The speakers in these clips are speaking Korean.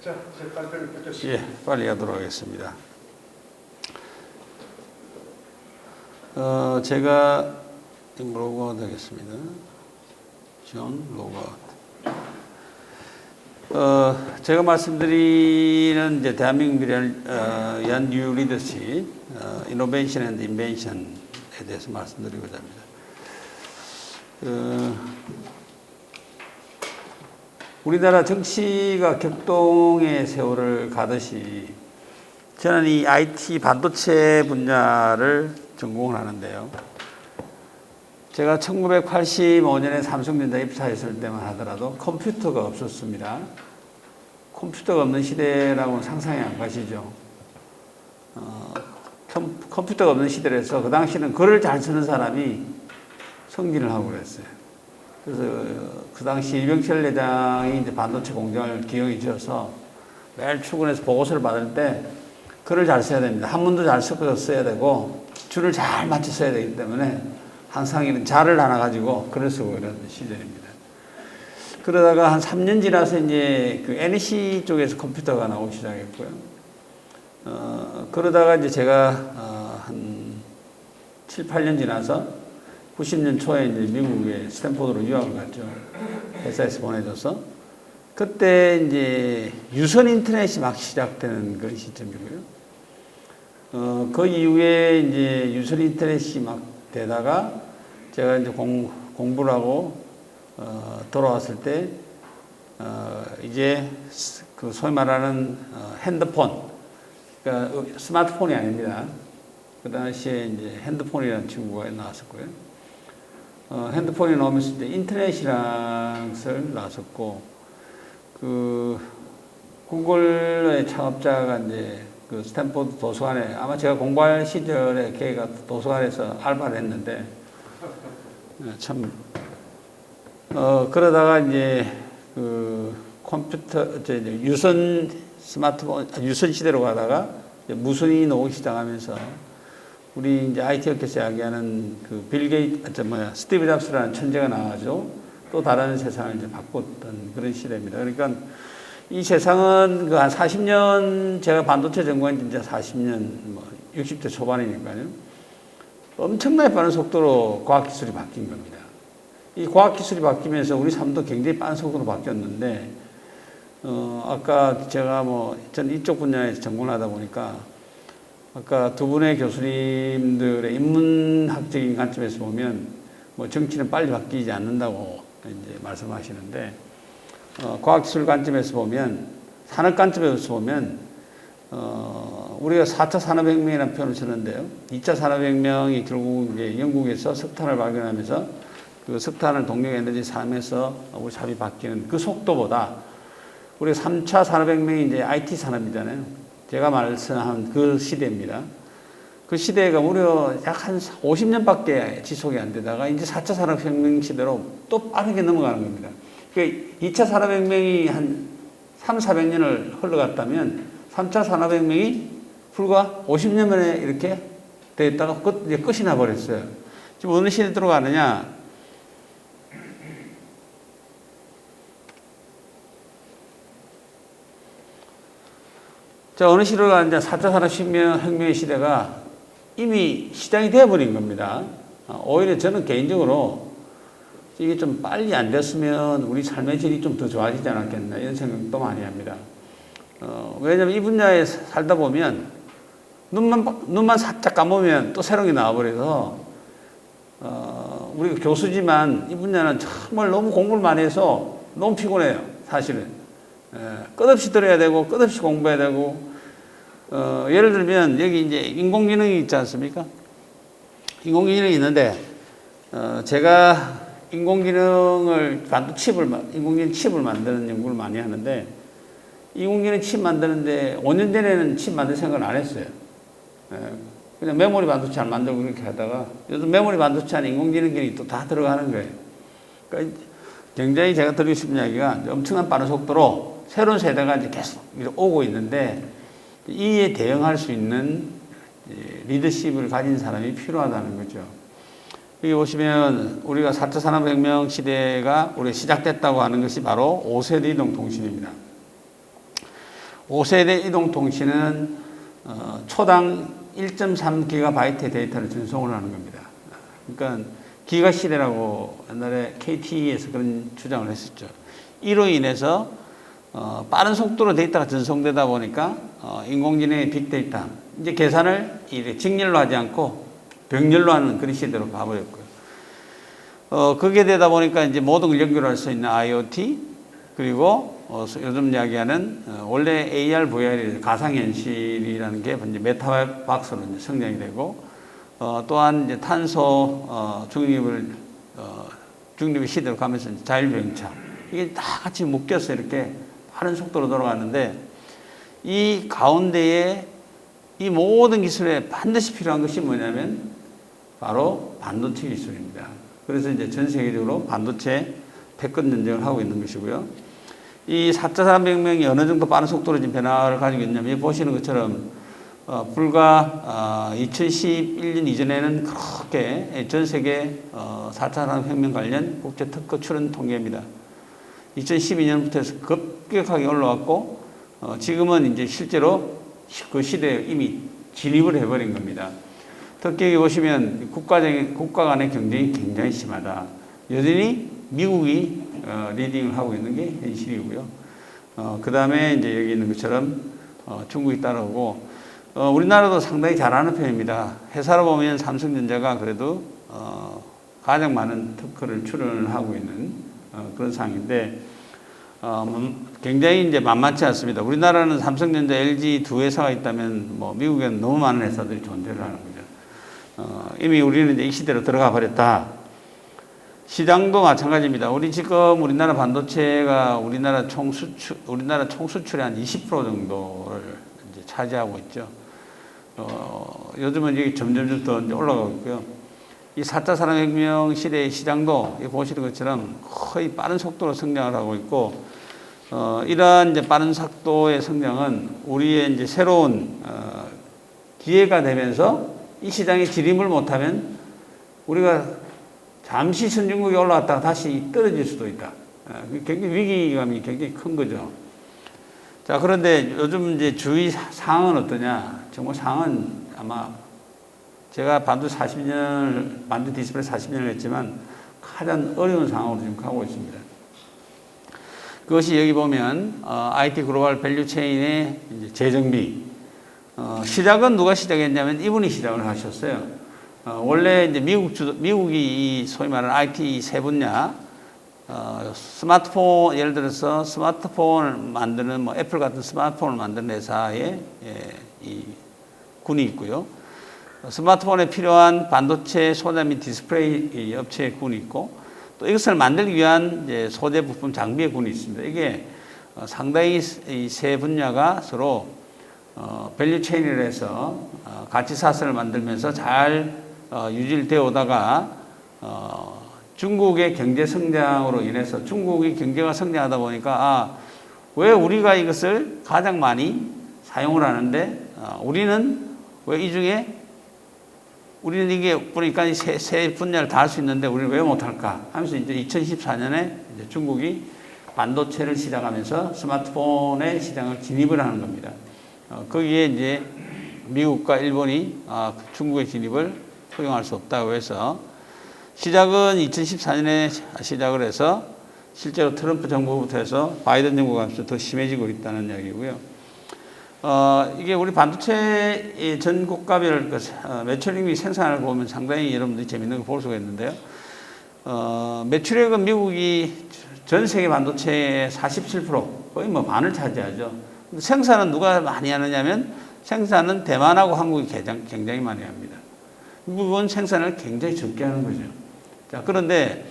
자, 제 발표를 뵙겠습니다. 예, 빨리 하도록 하겠습니다. 제가 로그아웃 하겠습니다. 존 로그아웃. 제가 말씀드리는 이제 대한민국 미래를 뉴 리더십, 이노베이션 앤드 인벤션에 대해서 말씀드리고자 합니다. 우리나라 정치가 격동의 세월을 가듯이 저는 이 IT 반도체 분야를 전공을 하는데요. 제가 1985년에 삼성전자 입사했을 때만 하더라도 컴퓨터가 없었습니다. 컴퓨터가 없는 시대라고는 상상이 안 가시죠. 컴퓨터가 없는 시대라서 그 당시에는 글을 잘 쓰는 사람이 승진을 하고 그랬어요. 그래서 그 당시 이병철 회장이 이제 반도체 공장을 기억이 지어서 매일 출근해서 보고서를 받을 때 글을 잘 써야 됩니다. 한문도 잘 섞어서 써야 되고 줄을 잘 맞춰 써야 되기 때문에 항상 이런 자를 하나 가지고 글을 쓰고 이런 시절입니다. 그러다가 한 3년 지나서 이제 그 NEC 쪽에서 컴퓨터가 나오기 시작했고요. 그러다가 이제 제가 한 7, 8년 지나서 90년 초에 이제 미국에 스탠포드로 유학을 갔죠. 회사에서 보내줘서. 그때 이제 유선 인터넷이 막 시작되는 그런 시점이고요. 그 이후에 이제 유선 인터넷이 막 되다가 제가 이제 공부를 하고 돌아왔을 때 이제 그 소위 말하는 핸드폰, 그러니까 스마트폰이 아닙니다. 그 당시에 이제 핸드폰이라는 친구가 나왔었고요. 핸드폰이 나오면서 이제 인터넷이라는 것을 나왔었고, 그 구글의 창업자가 이제 그 스탠포드 도서관에, 아마 제가 공부할 시절에 걔가 도서관에서 알바를 했는데, 참, 그러다가 이제 그 컴퓨터, 이제 유선 스마트폰, 유선 시대로 가다가 무선이 나오기 시작하면서 우리 이제 IT 업계에서 이야기하는 그 스티브 잡스라는 천재가 나와가지고 또 다른 세상을 이제 바꿨던 그런 시대입니다. 그러니까 이 세상은 그 한 40년, 제가 반도체 전공한 지 이제 40년, 60대 초반이니까요. 엄청나게 빠른 속도로 과학기술이 바뀐 겁니다. 이 과학기술이 바뀌면서 우리 삶도 굉장히 빠른 속도로 바뀌었는데, 아까 제가 전 이쪽 분야에서 전공을 하다 보니까 아까 두 분의 교수님들의 인문학적인 관점에서 보면 정치는 빨리 바뀌지 않는다고 이제 말씀하시는데, 과학기술 관점에서 보면, 산업 관점에서 보면, 우리가 4차 산업혁명이라는 표현을 쓰는데요. 2차 산업혁명이 결국 이제 영국에서 석탄을 발견하면서 그 석탄을 동력에너지 삼아서 우리 삶이 바뀌는 그 속도보다 우리가 3차 산업혁명이 이제 IT 산업이잖아요. 제가 말씀한 그 시대입니다. 그 시대가 무려 약 한 50년밖에 지속이 안 되다가 이제 4차 산업혁명 시대로 또 빠르게 넘어가는 겁니다. 그러니까 2차 산업혁명이 한 3, 400년을 흘러갔다면 3차 산업혁명이 불과 50년 만에 이렇게 됐다가 이제 끝이 나버렸어요. 지금 어느 시대에 들어가느냐? 자, 어느 시대로 가느냐? 4차 산업혁명의 시대가 이미 시작이 되어버린 겁니다. 오히려 저는 개인적으로 이게 좀 빨리 안 됐으면 우리 삶의 질이 좀 더 좋아지지 않았겠나 이런 생각도 많이 합니다. 왜냐하면 이 분야에 살다 보면 눈만 살짝 감으면 또 새로운 게 나와버려서 우리가 교수지만 이 분야는 정말 너무 공부를 많이 해서 너무 피곤해요. 사실은. 끝없이 들어야 되고 끝없이 공부해야 되고 예를 들면 여기 이제 인공지능이 있지 않습니까? 인공지능이 있는데 제가 인공지능 칩을 만드는 연구를 많이 하는데 인공지능 칩 만드는데 5년 전에는 칩 만들 생각을 안 했어요. 그냥 메모리 반도체 안 만들고 그렇게 하다가 요즘 메모리 반도체 안에 인공지능 기능이 또 다 들어가는 거예요. 그러니까 굉장히 제가 드리고 싶은 이야기가 엄청난 빠른 속도로 새로운 세대가 이제 계속 오고 있는데 이에 대응할 수 있는 리더십을 가진 사람이 필요하다는 거죠. 여기 보시면 우리가 4차 산업혁명 시대가 우리가 시작됐다고 하는 것이 바로 5세대 이동 통신입니다. 5세대 이동통신은 초당 1.3GB의 데이터를 전송을 하는 겁니다. 그러니까 기가 시대라고 옛날에 KT에서 그런 주장을 했었죠. 이로 인해서 빠른 속도로 데이터가 전송되다 보니까 인공지능의 빅데이터, 이제 계산을 직렬로 하지 않고 병렬로 하는 그런 시대로 가버렸고요. 그게 되다 보니까 이제 모든 걸 연결할 수 있는 IoT, 그리고 요즘 이야기하는 원래 AR, VR이 가상현실이라는 게 이제 메타박스로 이제 성장이 되고, 또한 이제 탄소 중립의 시대로 가면서 자율주행차, 이게 다 같이 묶여서 이렇게 빠른 속도로 돌아가는데, 이 가운데에 이 모든 기술에 반드시 필요한 것이 뭐냐면 바로 반도체 기술입니다. 그래서 이제 전 세계적으로 반도체 패권 전쟁을 하고 있는 것이고요. 이 4차 산업혁명이 어느 정도 빠른 속도로 지금 변화를 가지고 있냐면, 보시는 것처럼 불과 2011년 이전에는 그렇게 전 세계 4차 산업혁명 관련 국제 특허 출원 통계입니다. 2012년부터 해서 급격하게 올라왔고, 지금은 이제 실제로 그 시대에 이미 진입을 해버린 겁니다. 특히 여기 보시면 국가 간의 경쟁이 굉장히 심하다. 여전히 미국이 리딩을 하고 있는 게 현실이고요. 그 다음에 이제 여기 있는 것처럼 중국이 따라오고, 우리나라도 상당히 잘하는 편입니다. 회사로 보면 삼성전자가 그래도 가장 많은 특허를 출원을 하고 있는 그런 상황인데, 굉장히 이제 만만치 않습니다. 우리나라는 삼성전자, LG 두 회사가 있다면 미국에는 너무 많은 회사들이 존재를 하는 거죠. 이미 우리는 이제 이 시대로 들어가 버렸다. 시장도 마찬가지입니다. 우리나라 반도체가 우리나라 총수출의 한 20% 정도를 이제 차지하고 있죠. 요즘은 이게 점점 더 이제 올라가고 있고요. 이 4차 산업혁명 시대의 시장도 보시는 것처럼 거의 빠른 속도로 성장을 하고 있고, 이러한 이제 빠른 속도의 성장은 우리의 이제 새로운 기회가 되면서 이 시장에 진입을 못하면 우리가 잠시 선진국에 올라왔다가 다시 떨어질 수도 있다. 굉장히 위기감이 굉장히 큰 거죠. 자, 그런데 요즘 이제 주의 상황은 어떠냐? 정말 상황은 아마 제가 반도 디스플레이 40년을 했지만 가장 어려운 상황으로 지금 가고 있습니다. 그것이 여기 보면 IT 글로벌 밸류 체인의 이제 재정비. 시작은 누가 시작했냐면 이분이 시작을 하셨어요. 원래 이제 미국이 이 소위 말하는 IT 세 분야, 스마트폰, 예를 들어서 스마트폰을 만드는 애플 같은 스마트폰을 만드는 회사에 이 군이 있고요. 스마트폰에 필요한 반도체 소재 및 디스플레이 업체의 군이 있고, 또 이것을 만들기 위한 이제 소재 부품 장비의 군이 있습니다. 이게 상당히 이 세 분야가 서로 밸류 체인을 해서 가치 사슬을 만들면서 잘 유지되어 오다가 중국의 경제 성장으로 인해서 중국이 경제가 성장하다 보니까 왜 우리가 이것을 가장 많이 사용을 하는데 우리는 왜 이 중에 우리는 이게 보니까 세 분야를 다 할 수 있는데 우리는 왜 못할까 하면서 이제 2014년에 이제 중국이 반도체를 시작하면서 스마트폰의 시장을 진입을 하는 겁니다. 거기에 이제 미국과 일본이 중국의 진입을 허용할 수 없다고 해서 시작은 2014년에 시작을 해서 실제로 트럼프 정부부터 해서 바이든 정부가 하면서 더 심해지고 있다는 이야기고요. 이게 우리 반도체 전 국가별 매출액 생산을 보면 상당히 여러분들이 재밌는 걸 볼 수가 있는데요. 매출액은 미국이 전 세계 반도체의 47%, 거의 반을 차지하죠. 근데 생산은 누가 많이 하느냐면 생산은 대만하고 한국이 굉장히 많이 합니다. 미국은 생산을 굉장히 적게 하는 거죠. 자, 그런데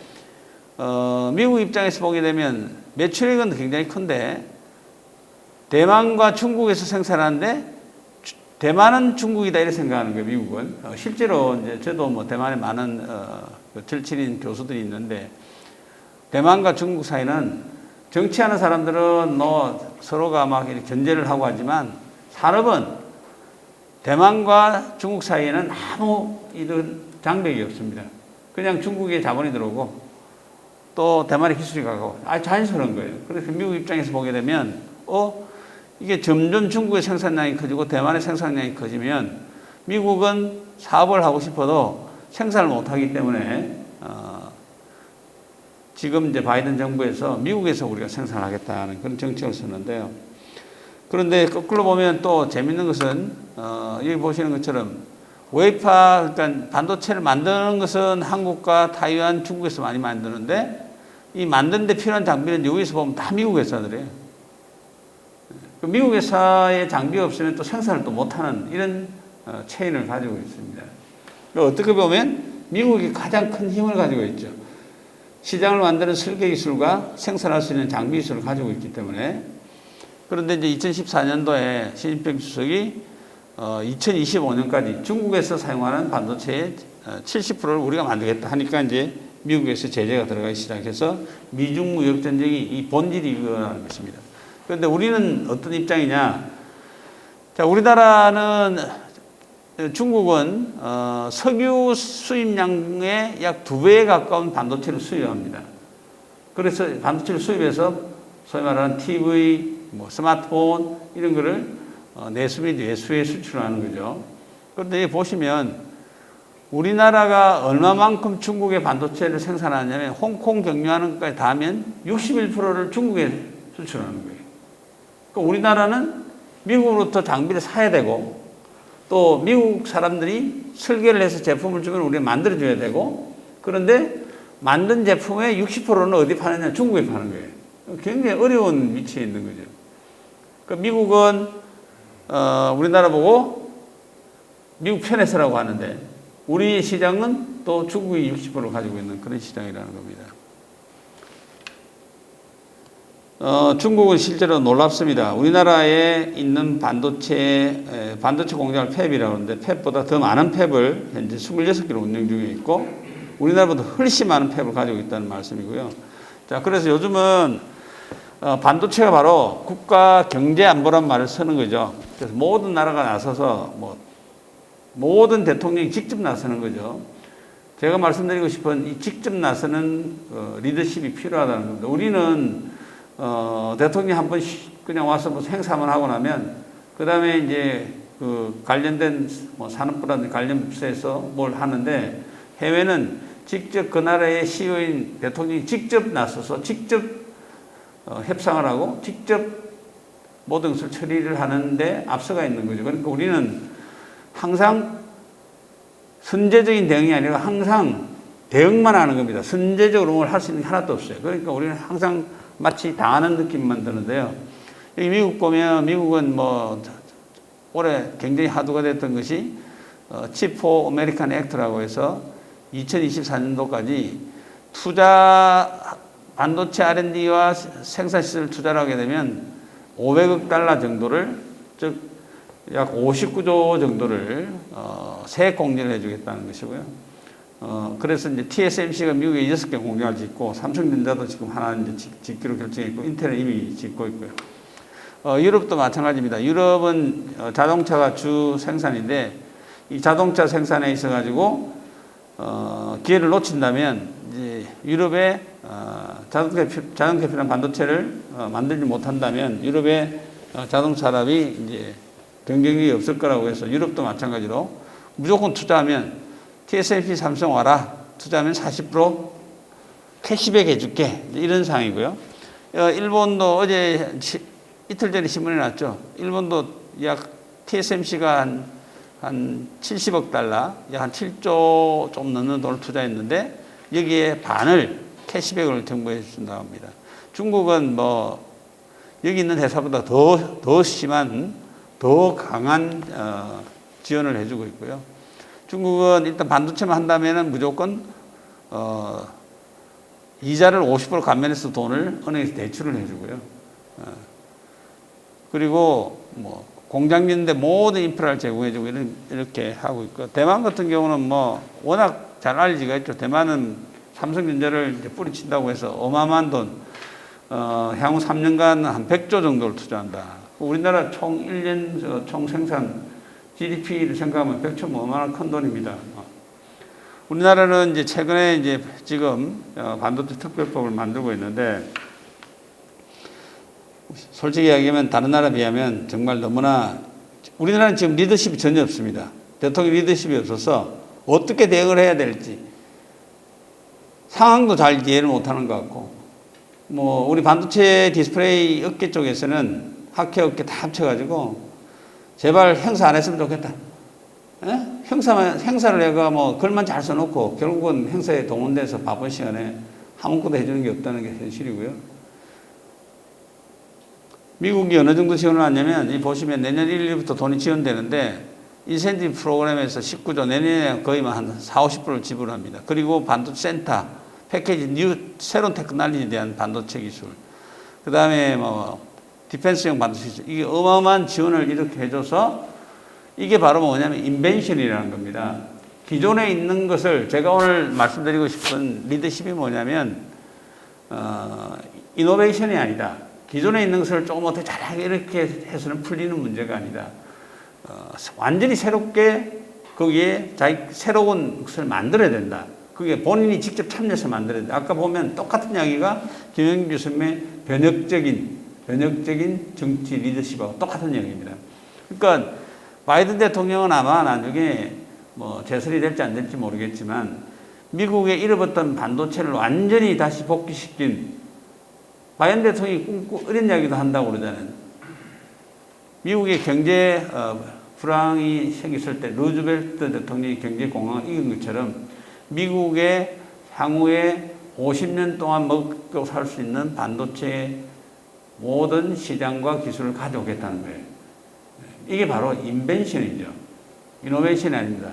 미국 입장에서 보게 되면 매출액은 굉장히 큰데 대만과 중국에서 생산하는데 대만은 중국이다 이렇게 생각하는 거예요. 미국은 실제로 이제 저도 대만에 많은 절친인 교수들이 있는데 대만과 중국 사이는 정치하는 사람들은 서로가 막 이렇게 견제를 하고 하지만 산업은 대만과 중국 사이에는 아무 이런 장벽이 없습니다. 그냥 중국에 자본이 들어오고 또 대만의 기술이 가고 자연스러운 거예요. 그래서 미국 입장에서 보게 되면 이게 점점 중국의 생산량이 커지고 대만의 생산량이 커지면 미국은 사업을 하고 싶어도 생산을 못하기 때문에 지금 이제 바이든 정부에서 미국에서 우리가 생산하겠다는 그런 정책을 썼는데요. 그런데 거꾸로 보면 또 재밌는 것은 여기 보시는 것처럼 웨이파, 그러니까 반도체를 만드는 것은 한국과 타이완, 중국에서 많이 만드는데 이 만드는 데 필요한 장비는 여기서 보면 다 미국 회사들이에요. 미국 회사의 장비가 없으면 또 생산을 또 못하는 이런 체인을 가지고 있습니다. 어떻게 보면 미국이 가장 큰 힘을 가지고 있죠. 시장을 만드는 설계 기술과 생산할 수 있는 장비 기술을 가지고 있기 때문에. 그런데 이제 2014년도에 시진핑 주석이 2025년까지 중국에서 사용하는 반도체의 70%를 우리가 만들겠다 하니까 이제 미국에서 제재가 들어가기 시작해서 미중 무역 전쟁이 이 본질이 이거라는 것입니다. 그런데 우리는 어떤 입장이냐? 자, 우리나라는 중국은 석유 수입량의 약 2배에 가까운 반도체를 수입합니다. 그래서 반도체를 수입해서 소위 말하는 TV, 스마트폰 이런 거를 내수 및 외수에 수출하는 거죠. 그런데 보시면 우리나라가 얼마만큼 중국의 반도체를 생산하냐면 홍콩 경유하는 것까지 다 하면 61%를 중국에 수출하는 거예요. 그러니까 우리나라는 미국으로부터 장비를 사야 되고 또 미국 사람들이 설계를 해서 제품을 주면 우리가 만들어줘야 되고 그런데 만든 제품의 60%는 어디 파느냐? 중국에 파는 거예요. 굉장히 어려운 위치에 있는 거죠. 그러니까 미국은 우리나라 보고 미국 편에서라고 하는데 우리 시장은 또 중국이 60%를 가지고 있는 그런 시장이라는 겁니다. 중국은 실제로 놀랍습니다. 우리나라에 있는 반도체 공장을 팹이라고 하는데 팹보다 더 많은 팹을 현재 26개로 운영 중에 있고 우리나라보다 훨씬 많은 팹을 가지고 있다는 말씀이고요. 자, 그래서 요즘은 반도체가 바로 국가 경제 안보란 말을 쓰는 거죠. 그래서 모든 나라가 나서서 모든 대통령이 직접 나서는 거죠. 제가 말씀드리고 싶은 이 직접 나서는 리더십이 필요하다는 겁니다. 우리는 대통령이 한 번 그냥 와서 행사만 하고 나면 그 다음에 이제 관련된 산업부라든지 관련 부서에서 뭘 하는데 해외는 직접 그 나라의 CEO인 대통령이 직접 나서서 직접 협상을 하고 직접 모든 것을 처리를 하는데 앞서가 있는 거죠. 그러니까 우리는 항상 선제적인 대응이 아니라 항상 대응만 하는 겁니다. 선제적으로 뭘 할 수 있는 게 하나도 없어요. 그러니까 우리는 항상 마치 당하는 느낌만 드는데요. 여기 미국 보면 미국은 올해 굉장히 화두가 됐던 것이 Chip for American Act라고 해서 2024년도까지 반도체 R&D와 생산시설 투자를 하게 되면 500억 달러 정도를 즉 약 59조 정도를 세액 공제를 해주겠다는 것이고요. 그래서 이제 TSMC가 미국에 6개 공장을 짓고 삼성전자도 지금 하나 이제 짓기로 결정했고 인텔은 이미 짓고 있고요. 유럽도 마찬가지입니다. 유럽은 자동차가 주 생산인데 이 자동차 생산에 있어 가지고 기회를 놓친다면 이제 유럽의 자동차에 필요한 반도체를 만들지 못한다면 유럽의 자동차 산업이 이제 경쟁력이 없을 거라고 해서 유럽도 마찬가지로 무조건 투자하면 TSMC 삼성 와라 투자하면 40% 캐시백 해줄게 이런 상황이고요. 일본도 어제 이틀 전에 신문에 났죠. 일본도 약 TSMC가 한 70억 달러, 약 한 7조 좀 넘는 돈을 투자했는데 여기에 반을 캐시백을 정부에 준다고 합니다. 중국은 여기 있는 회사보다 더 심한 더 강한 지원을 해주고 있고요. 중국은 일단 반도체만 한다면은 무조건 이자를 50% 감면해서 돈을 은행에서 대출을 해주고요. 그리고 공장 짓는데 모든 인프라를 제공해주고 이렇게 하고 있고 대만 같은 경우는 워낙 잘 알리지가 있죠. 대만은 삼성전자를 이제 뿌리친다고 해서 어마어마한 돈, 향후 3년간 한 100조 정도를 투자한다. 우리나라 총 1년 총 생산 GDP를 생각하면 100조 얼마나 큰 돈입니다. 우리나라는 이제 최근에 이제 지금 반도체 특별법을 만들고 있는데 솔직히 이야기하면 다른 나라 비하면 정말 너무나 우리나라는 지금 리더십이 전혀 없습니다. 대통령 리더십이 없어서 어떻게 대응을 해야 될지 상황도 잘 이해를 못하는 것 같고 뭐 우리 반도체 디스플레이 업계 쪽에서는 학회 업계 다 합쳐가지고 제발 행사 안 했으면 좋겠다. 에? 행사를 내가 뭐 글만 잘 써놓고 결국은 행사에 동원돼서 바쁜 시간에 아무것도 해주는 게 없다는 게 현실이고요. 미국이 어느 정도 지원을 하냐면 이 보시면 내년 1일부터 돈이 지원되는데 인센티브 프로그램에서 19조 내년에 거의 한 40~50%를 지불합니다. 그리고 반도체 센터 패키지 새로운 테크놀로지에 대한 반도체 기술 그 다음에 뭐 디펜스용 반도체 기술 이게 어마어마한 지원을 이렇게 해줘서 이게 바로 뭐냐면 인벤션이라는 겁니다. 기존에 있는 것을 제가 오늘 말씀드리고 싶은 리더십이 뭐냐면 이노베이션이 아니다. 기존에 있는 것을 조금 어떻게 잘하게 이렇게 해서는 풀리는 문제가 아니다. 완전히 새롭게 거기에 자기 새로운 것을 만들어야 된다. 그게 본인이 직접 참여해서 만들어야 된다. 아까 보면 똑같은 이야기가 김영균 교수님의 변혁적인 정치 리더십하고 똑같은 이야기입니다. 그러니까 바이든 대통령은 아마 나중에 뭐 재선이 될지 안 될지 모르겠지만 미국의 잃어버렸던 반도체를 완전히 다시 복귀시킨 바이든 대통령이 이런 이야기도 한다고 그러잖아요. 미국의 경제 불황이 생겼을 때 루즈벨트 대통령이 경제 공황을 이긴 것처럼 미국의 향후에 50년 동안 먹고 살 수 있는 반도체의 모든 시장과 기술을 가져오겠다는 거예요. 이게 바로 인벤션이죠. 이노베이션이 아닙니다.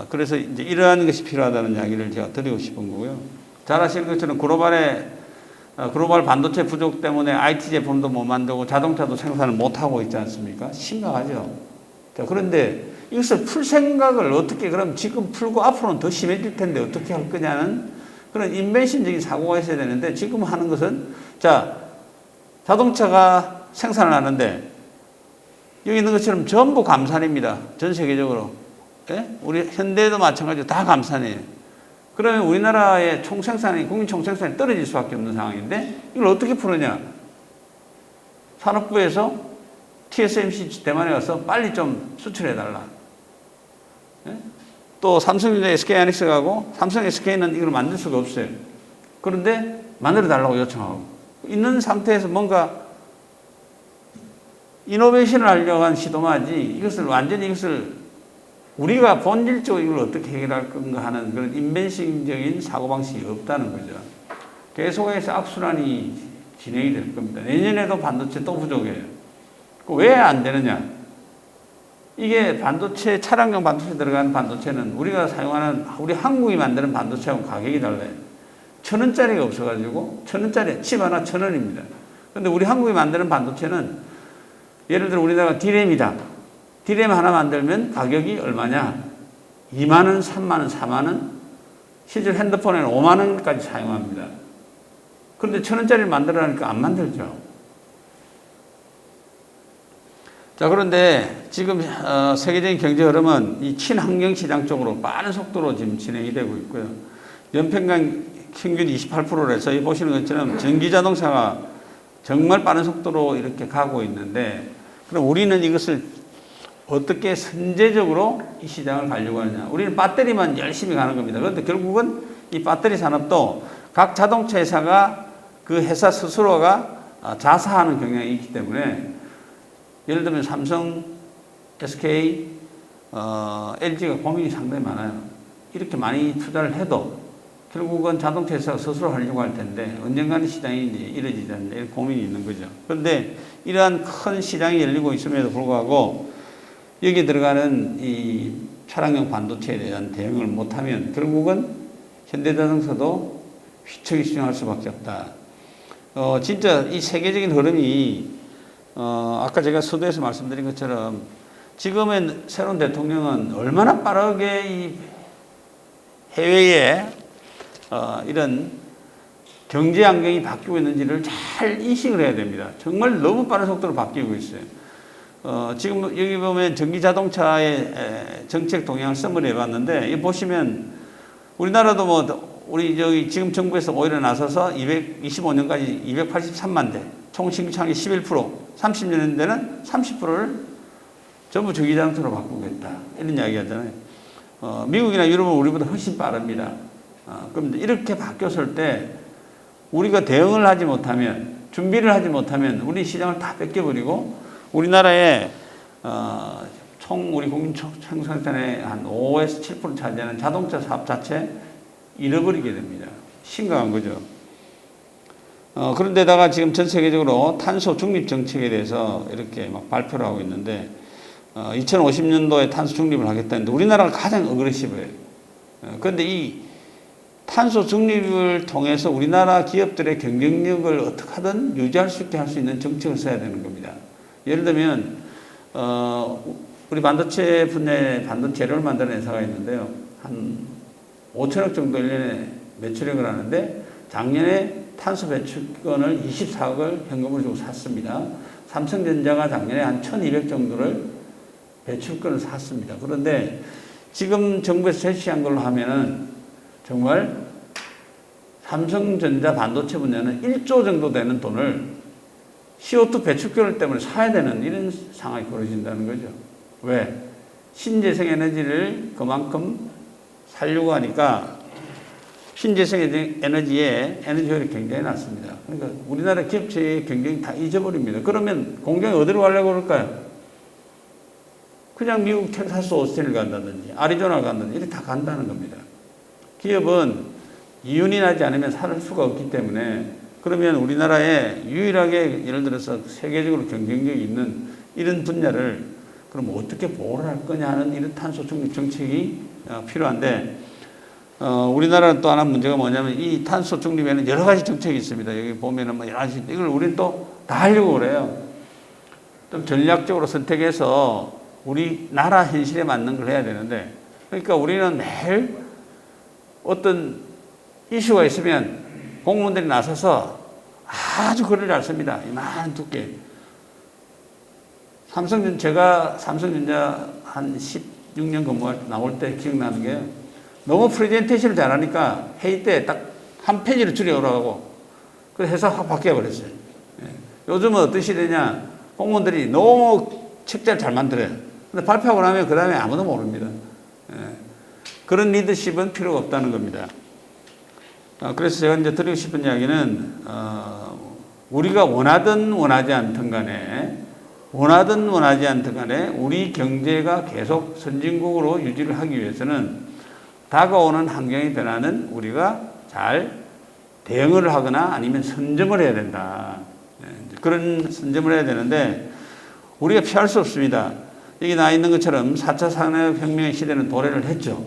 그래서 이제 이러한 것이 필요하다는 이야기를 제가 드리고 싶은 거고요. 잘 아시는 것처럼 글로벌 반도체 부족 때문에 IT 제품도 못 만들고 자동차도 생산을 못 하고 있지 않습니까? 심각하죠. 자, 그런데 이것을 풀 생각을 어떻게 그럼 지금 풀고 앞으로는 더 심해질 텐데 어떻게 할 거냐는 그런 인벤션적인 사고가 있어야 되는데 지금 하는 것은 자, 자동차가 생산을 하는데 여기 있는 것처럼 전부 감산입니다. 전 세계적으로. 예? 우리 현대도 마찬가지로 다 감산이에요. 그러면 우리나라의 총생산이, 국민 총생산이 떨어질 수밖에 없는 상황인데 이걸 어떻게 푸느냐. 산업부에서 TSMC 대만에 가서 빨리 좀 수출해달라. 예? 또 삼성전자 SK하이닉스하고 삼성 SK는 이걸 만들 수가 없어요. 그런데 만들어달라고 요청하고 있는 상태에서 뭔가 이노베이션을 하려고 한 시도만 하지 이것을 완전히 이것을 우리가 본질적으로 이걸 어떻게 해결할 건가 하는 그런 인벤션적인 사고방식이 없다는 거죠. 계속해서 악순환이 진행이 될 겁니다. 내년에도 반도체 또 부족해요. 왜 안 되느냐? 이게 반도체, 차량용 반도체 들어가는 반도체는 우리가 사용하는, 우리 한국이 만드는 반도체하고 가격이 달라요. 1,000원짜리가 없어가지고, 1,000원짜리, 칩 하나 1,000원입니다. 근데 우리 한국이 만드는 반도체는 예를 들어 우리나라가 D램이다. D램 하나 만들면 가격이 얼마냐? 2만원, 3만원, 4만원? 실제 핸드폰에는 5만원까지 사용합니다. 그런데 1,000원짜리를 만들라니까 안 만들죠. 자, 그런데 지금 세계적인 경제 흐름은 이 친환경 시장 쪽으로 빠른 속도로 지금 진행이 되고 있고요. 연평균 28%라서 이 보시는 것처럼 전기 자동차가 정말 빠른 속도로 이렇게 가고 있는데 그럼 우리는 이것을 어떻게 선제적으로 이 시장을 가려고 하느냐. 우리는 배터리만 열심히 가는 겁니다. 그런데 결국은 이 배터리 산업도 각 자동차 회사가 그 회사 스스로가 자사하는 경향이 있기 때문에 예를 들면 삼성, SK, LG가 고민이 상당히 많아요. 이렇게 많이 투자를 해도 결국은 자동차 회사가 스스로 하려고 할 텐데 언젠가는 시장이 이제 이루어지지 않는 이런 고민이 있는 거죠. 그런데 이러한 큰 시장이 열리고 있음에도 불구하고 여기 들어가는 이 차량용 반도체에 대한 대응을 못하면 결국은 현대자동차도 휘청이 수정할 수밖에 없다. 진짜 이 세계적인 흐름이 아까 제가 서두에서 말씀드린 것처럼 지금의 새로운 대통령은 얼마나 빠르게 이 해외에 이런 경제 환경이 바뀌고 있는지를 잘 인식을 해야 됩니다. 정말 너무 빠른 속도로 바뀌고 있어요. 지금 여기 보면 전기 자동차의 정책 동향을 써머리 해봤는데, 이 보시면 우리나라도 뭐 우리 저기 지금 정부에서 오히려 나서서 225년까지 283만 대 총 신규창이 11%, 30년 되는 30%를 전부 전기자동차로 바꾸겠다. 이런 이야기 하잖아요. 미국이나 유럽은 우리보다 훨씬 빠릅니다. 그럼 이렇게 바뀌었을 때 우리가 대응을 하지 못하면, 준비를 하지 못하면 우리 시장을 다 뺏겨버리고 우리나라의 총 우리 국민 총생산의 한 5에서 7% 차지하는 자동차 사업 자체 잃어버리게 됩니다. 심각한 거죠. 그런데다가 지금 전 세계적으로 탄소 중립 정책에 대해서 이렇게 막 발표를 하고 있는데 2050년도에 탄소 중립을 하겠다는데 우리나라가 가장 어그레시브해요. 그런데 이 탄소 중립을 통해서 우리나라 기업들의 경쟁력을 어떻게 하든 유지할 수 있게 할 수 있는 정책을 써야 되는 겁니다. 예를 들면 우리 반도체 분야에 반도체 재료를 만드는 회사가 있는데요. 한 5천억 정도 1년에 매출액을 하는데 작년에 탄소 배출권을 24억을 현금으로 주고 샀습니다. 삼성전자가 작년에 한 1200 정도를 배출권을 샀습니다. 그런데 지금 정부에서 제시한 걸로 하면은 정말 삼성전자 반도체 분야는 1조 정도 되는 돈을 CO2 배출권 때문에 사야 되는 이런 상황이 벌어진다는 거죠. 왜? 신재생 에너지를 그만큼 살려고 하니까 신재생 에너지의 에너지 효율이 굉장히 낮습니다. 그러니까 우리나라 기업체의 경쟁이 다 잊어버립니다. 그러면 공장이 어디로 가려고 그럴까요? 그냥 미국 텍사스 오스틴을 간다든지 아리조나를 간다든지 이렇게 다 간다는 겁니다. 기업은 이윤이 나지 않으면 살 수가 없기 때문에 그러면 우리나라에 유일하게 예를 들어서 세계적으로 경쟁력이 있는 이런 분야를 그럼 어떻게 보호를 할 거냐 하는 이런 탄소 중립 정책이 필요한데 우리나라는 또 하나 문제가 뭐냐면 이 탄소 중립에는 여러 가지 정책이 있습니다. 여기 보면은 뭐 여러 가지 이걸 우리는 또 다 하려고 그래요. 좀 전략적으로 선택해서 우리나라 현실에 맞는 걸 해야 되는데 그러니까 우리는 매일 어떤 이슈가 있으면 공무원들이 나서서 아주 글을 잘 씁니다. 이만 두께. 제가 삼성전자 한 16년 근무할 때 나올 때 기억나는 게 너무 프레젠테이션을 잘하니까 회의 때 딱 한 페이지를 줄여오라고 그래서 회사 확 바뀌어버렸어요. 요즘은 어떤 시대냐 공무원들이 너무 책자를 잘 만들어요. 근데 발표하고 나면 그 다음에 아무도 모릅니다. 그런 리더십은 필요가 없다는 겁니다. 그래서 제가 이제 드리고 싶은 이야기는 우리가 원하든 원하지 않든 간에 우리 경제가 계속 선진국으로 유지를 하기 위해서는 다가오는 환경의 변화는 우리가 잘 대응을 하거나 아니면 선점을 해야 된다. 그런 선점을 해야 되는데 우리가 피할 수 없습니다. 여기 나와 있는 것처럼 4차 산업혁명의 시대는 도래를 했죠.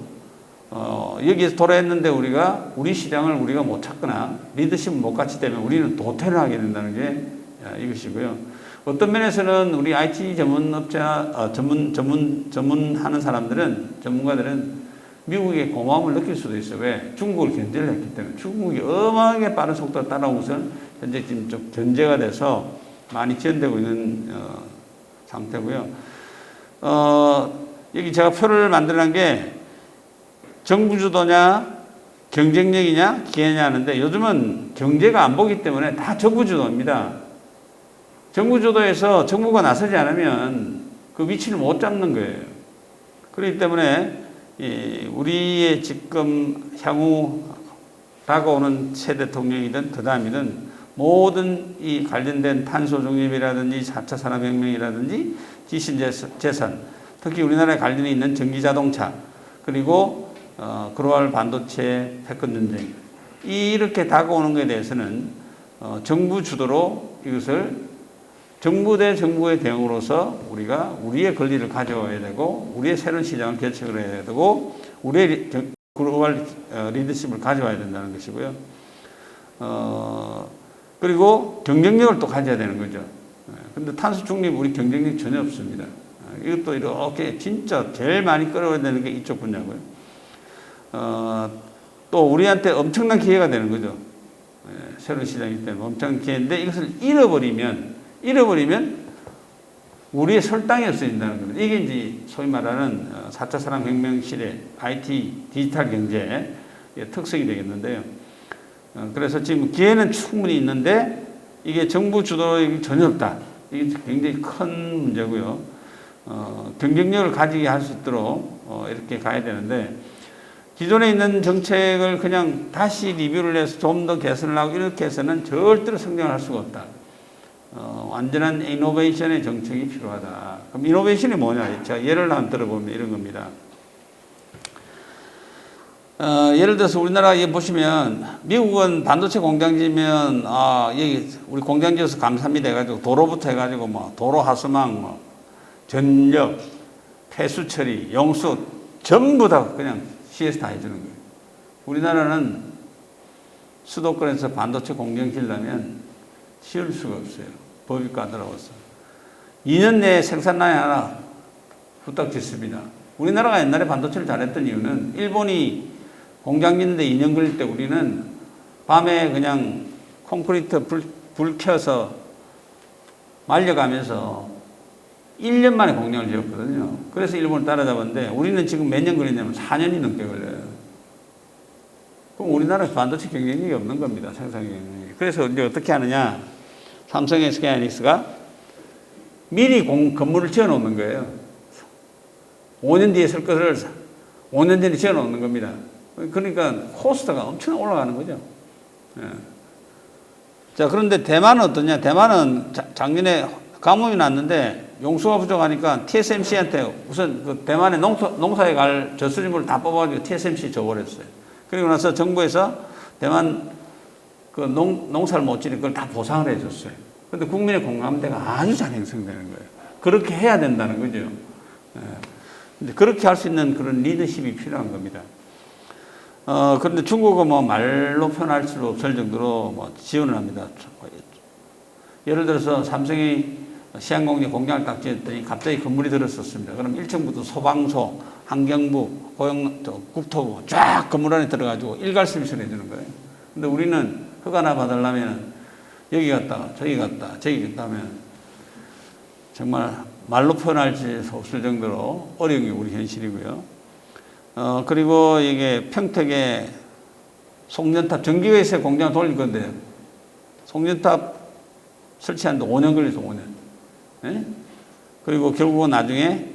여기에서 도래했는데 우리 시장을 우리가 못 찾거나 리더십을 못 갖기 때문에 우리는 도태를 하게 된다는 게 이것이고요. 어떤 면에서는 우리 IT 전문업자, 전문하는 전문가들은 미국의 고마움을 느낄 수도 있어요. 왜? 중국을 견제를 했기 때문에. 중국이 어마어마하게 빠른 속도로 따라온 것은 현재 지금 좀 견제가 돼서 많이 지연되고 있는 상태고요. 여기 제가 표를 만들어낸 게 정부 주도냐, 경쟁력이냐, 기회냐 하는데 요즘은 경제가 안 보기 때문에 다 정부 주도입니다. 정부 주도에서 정부가 나서지 않으면 그 위치를 못 잡는 거예요. 그렇기 때문에 우리의 지금 향후 다가오는 새 대통령이든 그 다음이든 모든 이 관련된 탄소 중립이라든지 4차 산업혁명이라든지 지신재산, 특히 우리나라에 관련이 있는 전기자동차, 그리고 글로벌 반도체 패권 전쟁, 이렇게 다가오는 것에 대해서는 정부 주도로 이것을 정부 대 정부의 대응으로서 우리가 우리의 권리를 가져와야 되고 우리의 새로운 시장을 개척을 해야 되고 우리의 글로벌 리더십을 가져와야 된다는 것이고요. 그리고 경쟁력을 또 가져야 되는 거죠. 그런데 탄소 중립 우리 경쟁력 전혀 없습니다. 이것도 이렇게 진짜 제일 많이 끌어야 되는 게 이쪽 분야고요. 또 우리한테 엄청난 기회가 되는 거죠. 새로운 시장이기 때문에 엄청난 기회인데 이것을 잃어버리면 우리의 설당이 없어진다는 겁니다. 이게 이제 소위 말하는 4차 산업혁명 시대 IT 디지털 경제의 특성이 되겠는데요. 그래서 지금 기회는 충분히 있는데 이게 정부 주도력이 전혀 없다. 이게 굉장히 큰 문제고요. 경쟁력을 가지게 할 수 있도록 이렇게 가야 되는데, 기존에 있는 정책을 그냥 다시 리뷰를 해서 좀 더 개선을 하고 이렇게 해서는 절대로 성장을 할 수가 없다. 완전한 이노베이션의 정책이 필요하다. 그럼 이노베이션이 뭐냐? 제가 예를 한번 들어보면 이런 겁니다. 예를 들어서 우리나라 보시면 미국은 반도체 공장지면 여기 우리 공장지어서 감사합니다 해가지고 도로부터 해가지고 뭐 도로 하수망, 뭐 전력, 폐수 처리, 용수 전부 다 그냥 CS 다 해주는 거예요. 우리나라는 수도권에서 반도체 공장 지으려면 지을 수가 없어요. 법이 까다로워서. 2년 내에 생산량이 하나 후딱 짓습니다. 우리나라가 옛날에 반도체를 잘했던 이유는 일본이 공장 짓는데 2년 걸릴 때 우리는 밤에 그냥 콘크리트 불 켜서 말려가면서 1년 만에 공장을 지었거든요. 그래서 일본을 따라잡았는데 우리는 지금 몇 년 걸리냐면 4년이 넘게 걸려요. 그럼 우리나라 반도체 경쟁력이 없는 겁니다. 생산 경쟁력이. 그래서 이제 어떻게 하느냐. 삼성 SK하이닉스가 미리 건물을 지어 놓는 거예요. 5년 뒤에 쓸 것을 5년 전에 지어 놓는 겁니다. 그러니까 코스트가 엄청 올라가는 거죠. 예. 자, 그런데 대만은 어떠냐? 대만은 작년에 가뭄이 났는데 용수가 부족하니까 TSMC한테 우선 그 대만의 농사에 갈 저수지물을 다 뽑아가지고 TSMC 줘버렸어요. 그리고 나서 정부에서 대만 그 농사를 못 지는 걸 다 보상을 해줬어요. 그런데 국민의 공감대가 아주 잘 형성되는 거예요. 그렇게 해야 된다는 거죠. 예. 그렇게 할 수 있는 그런 리더십이 필요한 겁니다. 그런데 중국은 뭐 말로 표현할 수 없을 정도로 뭐 지원을 합니다. 예를 들어서 삼성이 시한공리 공장을 딱 지었더니 갑자기 건물이 들었었습니다. 그럼 1층부터 소방서, 환경부, 국토부 쫙 건물 안에 들어가지고 일괄 서비스를 해주는 거예요. 근데 우리는 허가나 받으려면 여기 갔다, 저기 갔다, 저기 갔다 하면 정말 말로 표현할 수 없을 정도로 어려운 게 우리 현실이고요. 그리고 이게 평택에 송전탑 전기회사 공장을 돌릴 건데 송전탑 설치하는데 5년 걸려서 5년. 예? 그리고 결국은 나중에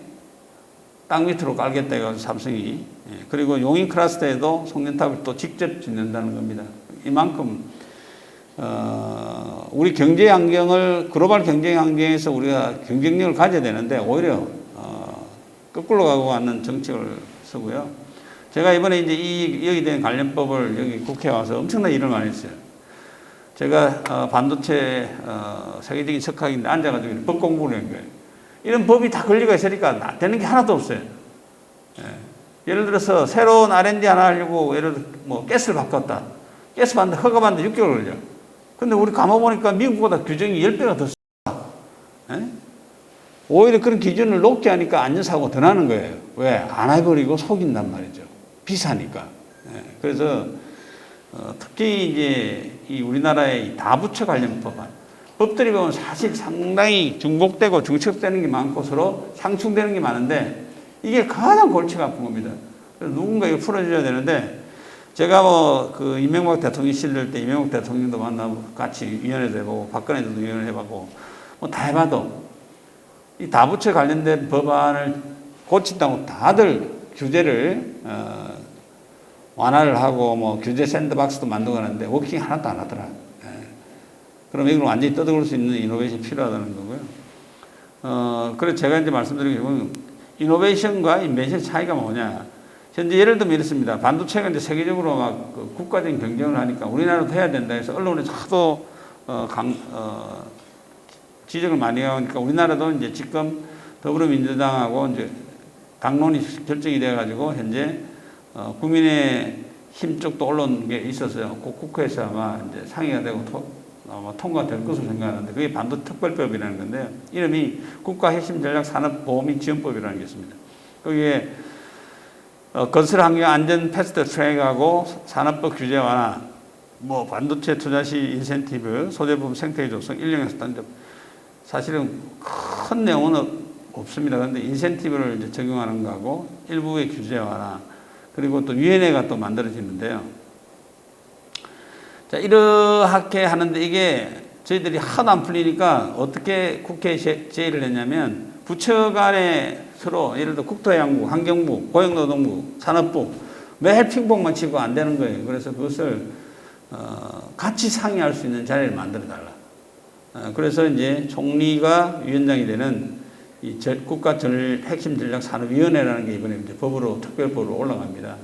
땅 밑으로 깔겠다 해가지고 삼성이. 예. 그리고 용인 클러스터에도 송전탑을 또 직접 짓는다는 겁니다. 이만큼 우리 경제 환경을 글로벌 경제 환경에서 우리가 경쟁력을 가져야 되는데 오히려 거꾸로 가고 하는 정책을 쓰고요. 제가 이번에 이제 여기 된 관련법을 여기 국회에 와서 엄청난 일을 많이 했어요. 제가 반도체 세계적인 석학인데 앉아가지고 법 공부를 한 거예요. 이런 법이 다 권리가 있으니까 되는 게 하나도 없어요. 예를 들어서 새로운 R&D 하나 하려고 예를 들어 뭐 가스를 바꿨다. 가스 받는데 허가 받는데 6개월 걸려. 근데 우리 감아보니까 미국보다 규정이 10배가 더 세. 오히려 그런 기준을 높게 하니까 안전사고가 더 나는 거예요. 왜? 안 해버리고 속인단 말이죠. 비싸니까. 그래서 특히 이제 이 우리나라의 다부처 관련 법들이 보면 사실 상당히 중복되고 중첩되는 게 많고 서로 상충되는 게 많은데 이게 가장 골치가 아픈 겁니다. 그래서 누군가 이거 풀어줘야 되는데 제가 뭐 그 이명박 대통령 시절 때 이명박 대통령도 만나고 같이 위원회도 해보고 박근혜도 위원회 해보고 뭐 다 해봐도 이 다부처 관련된 법안을 고친다고 다들 규제를 완화를 하고 뭐 규제 샌드박스도 만들고 하는데 워킹 하나도 안 하더라. 그럼 이걸 완전히 떠들어올 수 있는 이노베이션이 필요하다는 거고요. 그래서 제가 이제 말씀드린 게 이노베이션과 인벤션의 차이가 뭐냐. 현재 예를 들면 이렇습니다. 반도체가 이제 세계적으로 막 그 국가적인 경쟁을 하니까 우리나라도 해야 된다 해서 언론에서 하도 지적을 많이 하니까 우리나라도 이제 지금 더불어민주당하고 이제 당론이 결정이 돼가지고 현재 국민의 힘 쪽도 올라온 게 있었어요. 국회에서 아마 이제 상의가 되고 아마 통과될 것으로 생각하는데 그게 반도체 특별법이라는 건데요. 이름이 국가핵심전략산업보호및지원법이라는 게 있습니다. 거기에 건설 환경 안전 패스트 트랙하고 산업법 규제 완화, 뭐 반도체 투자 시 인센티브, 소재부품 생태계 조성, 인력에서 딴데 사실은 큰 내용은 없습니다. 그런데 인센티브를 이제 적용하는 거하고 일부의 규제 완화, 그리고 또 위원회가 또 만들어지는데요. 자, 이렇게 하는데 이게 저희들이 하도 안 풀리니까 어떻게 국회에 제의를 했냐면 부처 간에 서로 예를 들어 국토해양부, 환경부, 고용노동부, 산업부 매일 핑퐁만 치고 안 되는 거예요. 그래서 그것을 같이 상의할 수 있는 자리를 만들어 달라. 그래서 이제 총리가 위원장이 되는 이 핵심 전략 산업위원회라는 게 이번에 이제 법으로 특별법으로 올라갑니다.